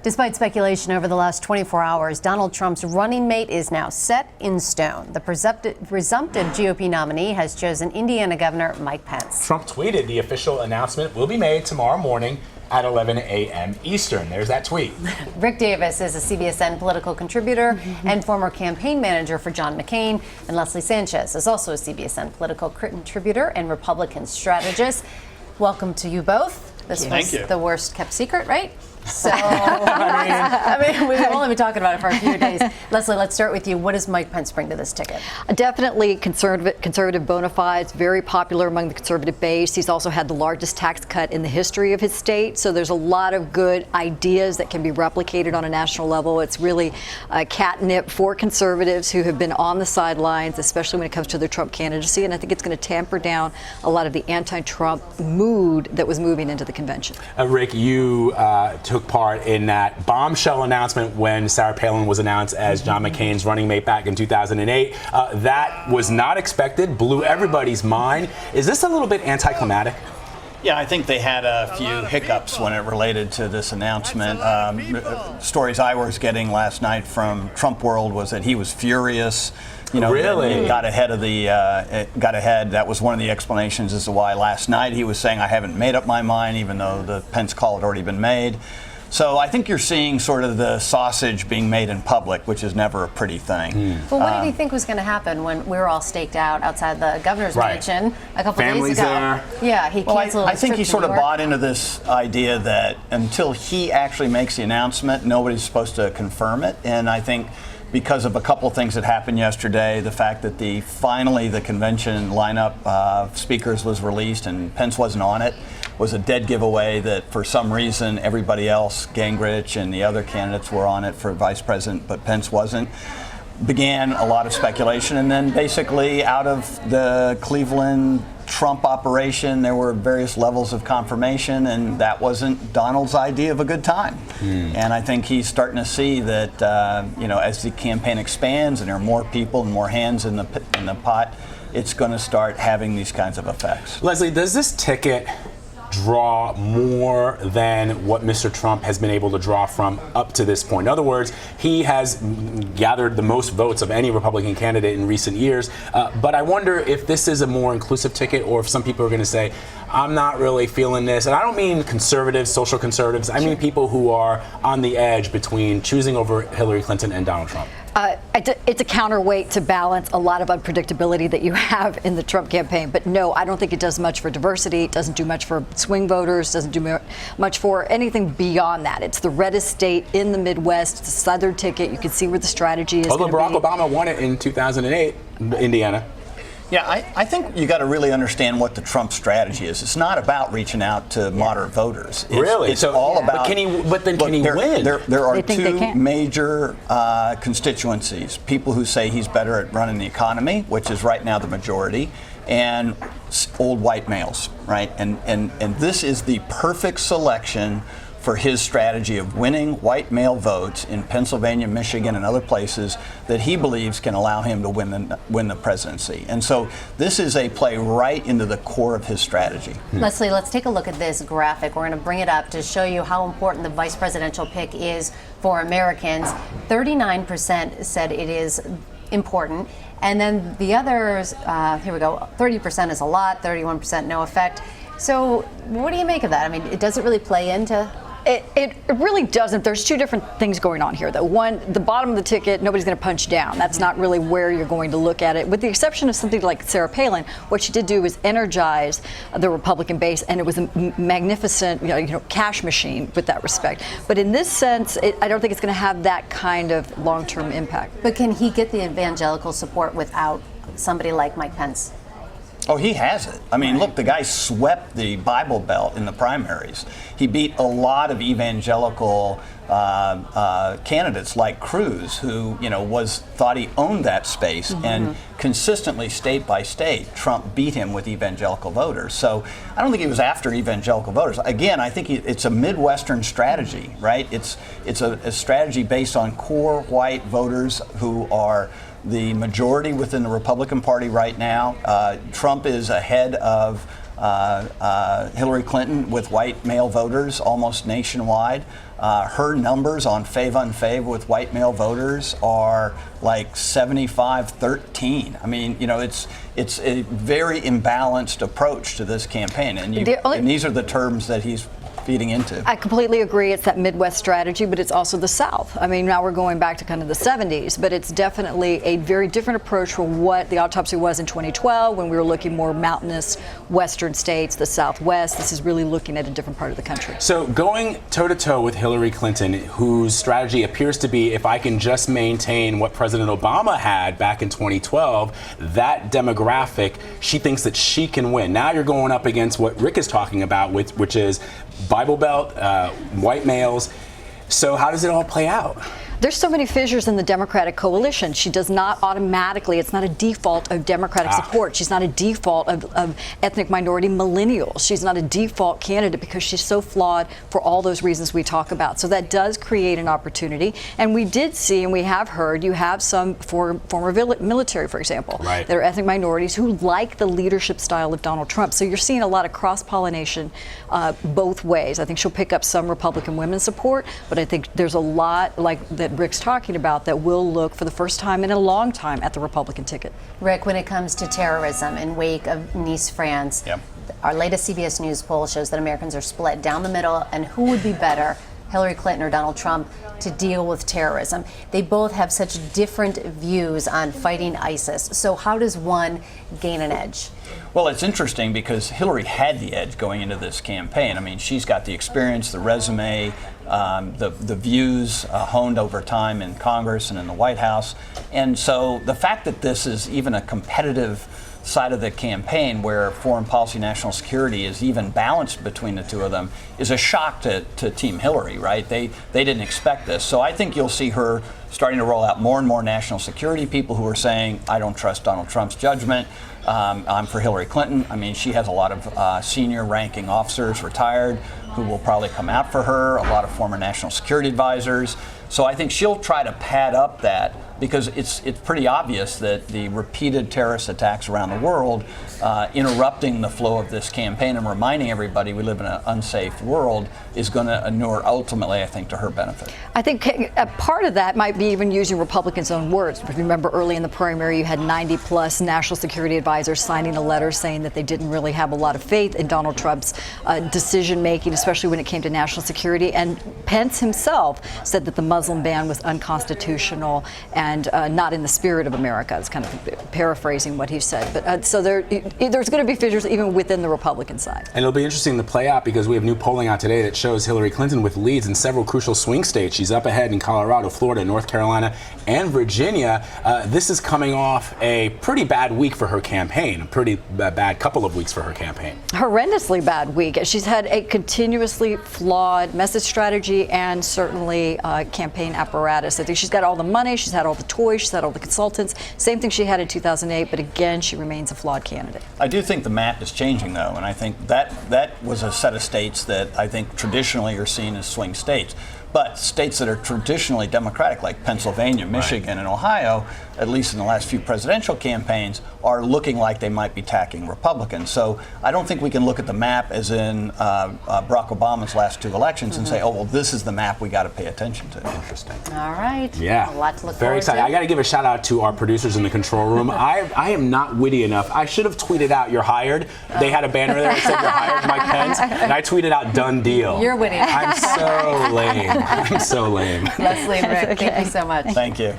Despite speculation over the last 24 hours, Donald Trump's running mate is now set in stone. The presumptive GOP nominee has chosen Indiana Governor Mike Pence. Trump tweeted the official announcement will be made tomorrow morning at 11 a.m. Eastern. There's that tweet. Rick Davis is a CBSN political contributor and former campaign manager for John McCain. And Leslie Sanchez is also a CBSN political contributor and Republican strategist. Welcome to you both. This was the worst kept secret, right? So, I mean, we've only been talking about it for a few days. Leslie, let's start with you. What does Mike Pence bring to this ticket? Definitely conservative bona fides, very popular among the conservative base. He's also had the largest tax cut in the history of his state. So there's a lot of good ideas that can be replicated on a national level. It's really catnip for conservatives who have been on the sidelines, especially when it comes to their Trump candidacy. And I think it's going to tamper down a lot of the anti-Trump mood that was moving into the convention. Rick, you took part in that bombshell announcement when Sarah Palin was announced as John McCain's running mate back in 2008. That was not expected, blew everybody's mind. Is this a little bit anticlimactic? Yeah, I think they had a few hiccups when it related to this announcement. Stories I was getting last night from Trump World was that he was furious. You know, really? Got ahead of the That was one of the explanations as to why last night he was saying, I haven't made up my mind, even though the Pence call had already been made. So I think you're seeing sort of the sausage being made in public, which is never a pretty thing. Well, what did he think was going to happen when we were all staked out outside the governor's mansion a couple days ago? There. Yeah, he canceled I think he his sort trip of to New York. bought into this idea that until he actually makes the announcement, nobody's supposed to confirm it. And I think because of a couple things that happened yesterday, the fact that finally the convention lineup of speakers was released and Pence wasn't on it, was a dead giveaway that for some reason everybody else, Gingrich and the other candidates, were on it for vice president, but Pence wasn't. Began a lot of speculation, and then basically out of the Cleveland Trump operation, there were various levels of confirmation, and that wasn't Donald's idea of a good time. And I think he's starting to see that, as the campaign expands and there are more people and more hands in the pot, it's going to start having these kinds of effects. Leslie, does this ticket draw more than what Mr. Trump has been able to draw from up to this point? In other words, he has gathered the most votes of any Republican candidate in recent years. But I wonder if this is a more inclusive ticket, or if some people are going to say, I'm not really feeling this. And I don't mean conservatives, social conservatives. I mean people who are on the edge between choosing over Hillary Clinton and Donald Trump. It's a counterweight to balance a lot of unpredictability that you have in the Trump campaign. But no, I don't think it does much for diversity. It doesn't do much for swing voters, doesn't do much for anything beyond that. It's the reddest state in the Midwest. It's a southern ticket. You can see where the strategy is. Although Barack Obama won it in 2008, Indiana. Yeah, I think you got to really understand what the Trump strategy is. It's not about reaching out to moderate voters. It's all about. But can he win? There are two major constituencies: people who say he's better at running the economy, which is right now the majority, and old white males, right? And this is the perfect selection for his strategy of winning white male votes in Pennsylvania, Michigan, and other places that he believes can allow him to win the presidency. And so this is a play right into the core of his strategy. Leslie, let's take a look at this graphic. We're going to bring it up to show you how important the vice presidential pick is for Americans. 39% said it is important. And then the others, here we go, 30% is a lot, 31% no effect. So what do you make of that? I mean, does it really play into? It really doesn't. There's two different things going on here, though. One, the bottom of the ticket, nobody's going to punch down. That's not really where you're going to look at it. With the exception of something like Sarah Palin, what she did do was energize the Republican base, and it was a magnificent, cash machine with that respect. But in this sense, I don't think it's going to have that kind of long-term impact. But can he get the evangelical support without somebody like Mike Pence? Oh, he has it. I mean, look, the guy swept the Bible Belt in the primaries. He beat a lot of evangelical candidates like Cruz, who thought he owned that space, and consistently, state by state, Trump beat him with evangelical voters. So I don't think he was after evangelical voters. Again, I think it's a Midwestern strategy, right? It's a strategy based on core white voters who are the majority within the Republican Party right now. Trump is ahead of Hillary Clinton with white male voters almost nationwide. Her numbers on fave-unfave with white male voters are like 75-13. I mean, you know, it's a very imbalanced approach to this campaign, and these are the terms that he's feeding into. I completely agree. It's that Midwest strategy, but it's also the South. I mean, now we're going back to kind of the 70s, but it's definitely a very different approach from what the autopsy was in 2012 when we were looking more mountainous Western states, the Southwest. This is really looking at a different part of the country. So going toe-to-toe with Hillary Clinton, whose strategy appears to be, if I can just maintain what President Obama had back in 2012, that demographic, she thinks that she can win. Now you're going up against what Rick is talking about, which is Bible Belt, white males. So how does it all play out? There's so many fissures in the Democratic coalition. She does not automatically, it's not a default of Democratic support. She's not a default of ethnic minority millennials. She's not a default candidate because she's so flawed for all those reasons we talk about. So that does create an opportunity. And we did see, and we have heard, you have some former military, for example, that are ethnic minorities who like the leadership style of Donald Trump. So you're seeing a lot of cross-pollination both ways. I think she'll pick up some Republican women's support, but I think there's a lot like that Rick's talking about that will look for the first time in a long time at the Republican ticket. Rick, when it comes to terrorism in wake of Nice, France, our latest CBS News poll shows that Americans are split down the middle, and who would be better, Hillary Clinton or Donald Trump, to deal with terrorism? They both have such different views on fighting ISIS. So how does one gain an edge? Well, it's interesting because Hillary had the edge going into this campaign. I mean, she's got the experience, the resume, the views honed over time in Congress and in the White House. And so the fact that this is even a competitive side of the campaign where foreign policy, national security is even balanced between the two of them is a shock to Team Hillary, right? They didn't expect this. So I think you'll see her starting to roll out more and more national security people who are saying, I don't trust Donald Trump's judgment. I'm for Hillary Clinton. I mean, she has a lot of senior ranking officers retired who will probably come out for her, a lot of former national security advisors. So I think she'll try to pad up that because it's pretty obvious that the repeated terrorist attacks around the world interrupting the flow of this campaign and reminding everybody we live in an unsafe world is going to inure ultimately, I think, to her benefit. I think a part of that might be even using Republicans' own words. If you remember early in the primary, you had 90-plus national security advisors signing a letter saying that they didn't really have a lot of faith in Donald Trump's decision-making, especially when it came to national security. And Pence himself said that the Muslim ban was unconstitutional and not in the spirit of America. It's kind of paraphrasing what he said. But so there's going to be fissures even within the Republican side. And it'll be interesting to play out because we have new polling out today that shows Hillary Clinton with leads in several crucial swing states. She's up ahead in Colorado, Florida, North Carolina, and Virginia. This is coming off a pretty bad week for her campaign, a pretty bad couple of weeks for her campaign. Horrendously bad week. She's had a continuously flawed message strategy and certainly campaign apparatus. I think she's got all the money, she's had all the toys, she's had all the consultants. Same thing she had in 2008, but again, she remains a flawed candidate. I do think the map is changing, though, and I think that was a set of states that I think traditionally are seen as swing states. But states that are traditionally Democratic, like Pennsylvania, Michigan, and Ohio, at least in the last few presidential campaigns, are looking like they might be tacking Republicans. So I don't think we can look at the map as in Barack Obama's last two elections and say, oh, well, this is the map we got to pay attention to. Interesting. All right. Yeah. A lot to look Very forward excited. to. I got to give a shout out to our producers in the control room. I am not witty enough. I should have tweeted out "You're hired." They had a banner there that said "You're hired," Mike Pence, and I tweeted out "Done deal." You're witty. I'm so lame. I'm so lame. Leslie and Rick, thank you so much. Thank you.